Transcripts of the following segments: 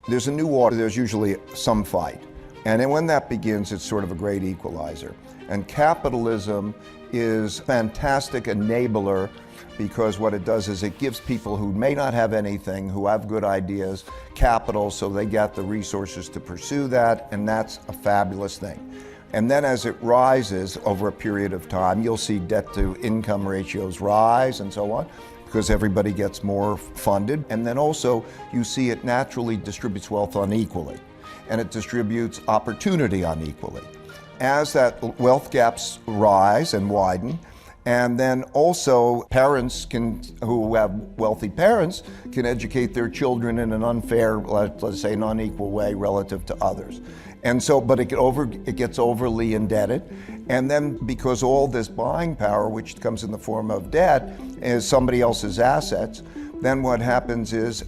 There's a new order, there's usually some fight. And then when that begins, it's sort of a great equalizer. And capitalism is a fantastic enabler because what it does is it gives people who may not have anything, who have good ideas, capital, so they get the resources to pursue that, and that's a fabulous thing. And then as it rises over a period of time, you'll see debt to income ratios rise and so on, because everybody gets more funded. And then also you see it naturally distributes wealth unequally, and it distributes opportunity unequally. As that wealth gaps rise and widen, and then also parents who have wealthy parents can educate their children in an unfair, let's say an unequal way relative to others. And so, but it gets overly indebted. And then because all this buying power, which comes in the form of debt, is somebody else's assets, then what happens is,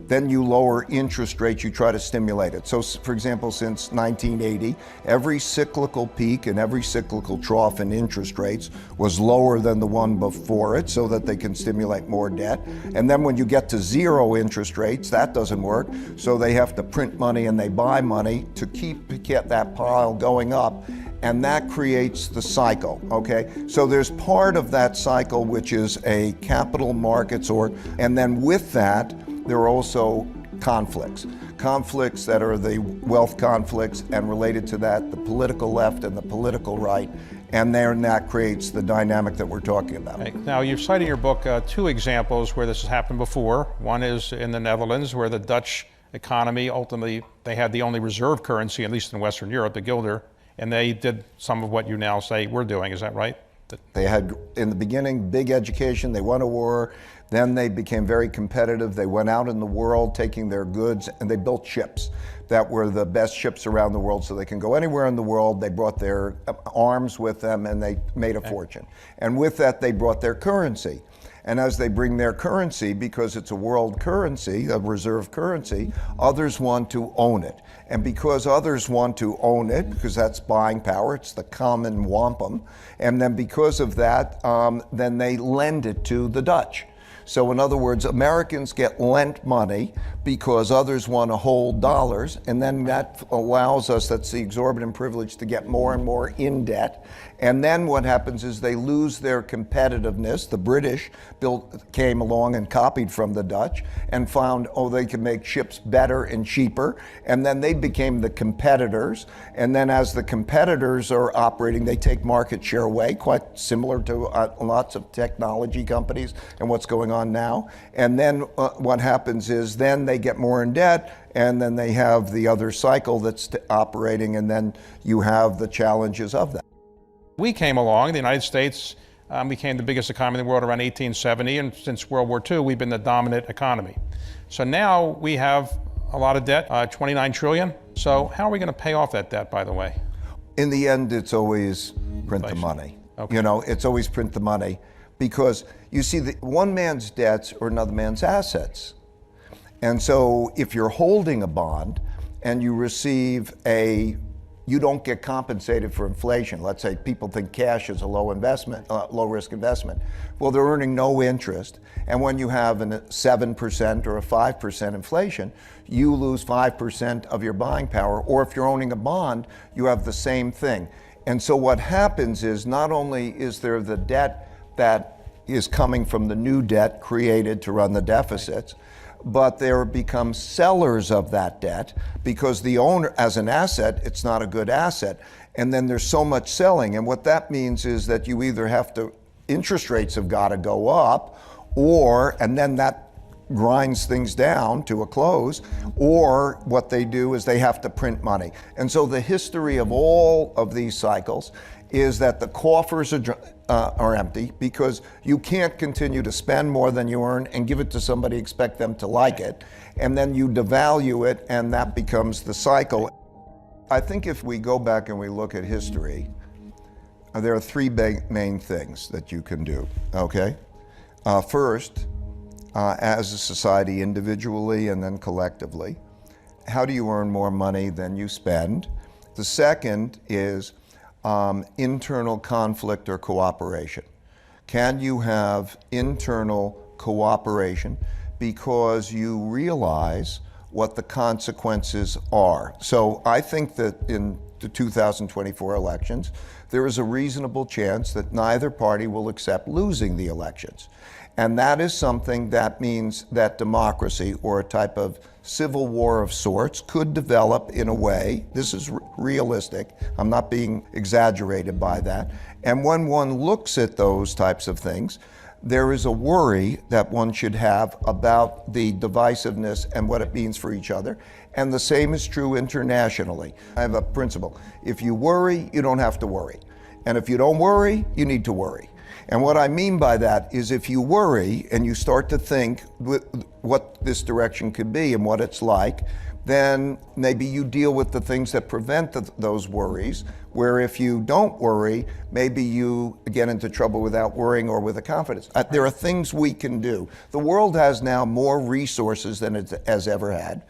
then you lower interest rates, you try to stimulate it. So for example, since 1980, every cyclical peak and every cyclical trough in interest rates was lower than the one before it so that they can stimulate more debt. And then when you get to zero interest rates, that doesn't work. So they have to print money and they buy money to get that pile going up. And that creates the cycle, okay? So there's part of that cycle which is a capital markets and then with that, there are also conflicts. Conflicts that are the wealth conflicts, and related to that, the political left and the political right, and then that creates the dynamic that we're talking about. Okay. Now, you've cited in your book two examples where this has happened before. One is in the Netherlands, where the Dutch economy, ultimately, they had the only reserve currency, at least in Western Europe, the guilder, and they did some of what you now say we're doing. Is that right? They had, in the beginning, big education. They won a war. Then they became very competitive. They went out in the world taking their goods, and they built ships that were the best ships around the world, so they can go anywhere in the world. They brought their arms with them, and they made a fortune. And with that, they brought their currency. And as they bring their currency, because it's a world currency, a reserve currency, others want to own it. And because others want to own it, because that's buying power, it's the common wampum, and then because of that, then they lend it to the Dutch. So in other words, Americans get lent money because others want to hold dollars, and then that allows us, that's the exorbitant privilege, to get more and more in debt. And then what happens is they lose their competitiveness. The British came along and copied from the Dutch and found, oh, they can make ships better and cheaper. And then they became the competitors. And then as the competitors are operating, they take market share away, quite similar to lots of technology companies and what's going on now. And then what happens is then they get more in debt, and then they have the other cycle that's operating, and then you have the challenges of that. We came along, the United States became the biggest economy in the world around 1870, and since World War II, we've been the dominant economy. So now we have a lot of debt, 29 trillion. So how are we going to pay off that debt, by the way? In the end, it's always print the money. Okay. You know, it's always print the money, because you see, one man's debts are another man's assets. And so if you're holding a bond and you receive you don't get compensated for inflation. Let's say people think cash is a low risk investment. Well, they're earning no interest. And when you have a 7% or a 5% inflation, you lose 5% of your buying power. Or if you're owning a bond, you have the same thing. And so what happens is, not only is there the debt that is coming from the new debt created to run the deficits, but there become sellers of that debt, because the owner, as an asset, it's not a good asset. And then there's so much selling. And what that means is that you either have to, interest rates have got to go up, and then that grinds things down to a close, or what they do is they have to print money. And so the history of all of these cycles is that the coffers are empty, because you can't continue to spend more than you earn and give it to somebody, expect them to like it, and then you devalue it, and that becomes the cycle. I think if we go back and we look at history, there are three main things that you can do, okay? First, as a society, individually and then collectively, how do you earn more money than you spend? The second is internal conflict or cooperation. Can you have internal cooperation because you realize what the consequences are. So I think that in the 2024 elections, there is a reasonable chance that neither party will accept losing the elections. And that is something that means that democracy, or a type of civil war of sorts, could develop in a way, this is realistic, I'm not being exaggerated by that. And when one looks at those types of things, there is a worry that one should have about the divisiveness and what it means for each other. And the same is true internationally. I have a principle. If you worry, you don't have to worry. And if you don't worry, you need to worry. And what I mean by that is, if you worry and you start to think what this direction could be and what it's like, then maybe you deal with the things that prevent those worries, where if you don't worry, maybe you get into trouble without worrying or with a confidence. There are things we can do. The world has now more resources than it has ever had.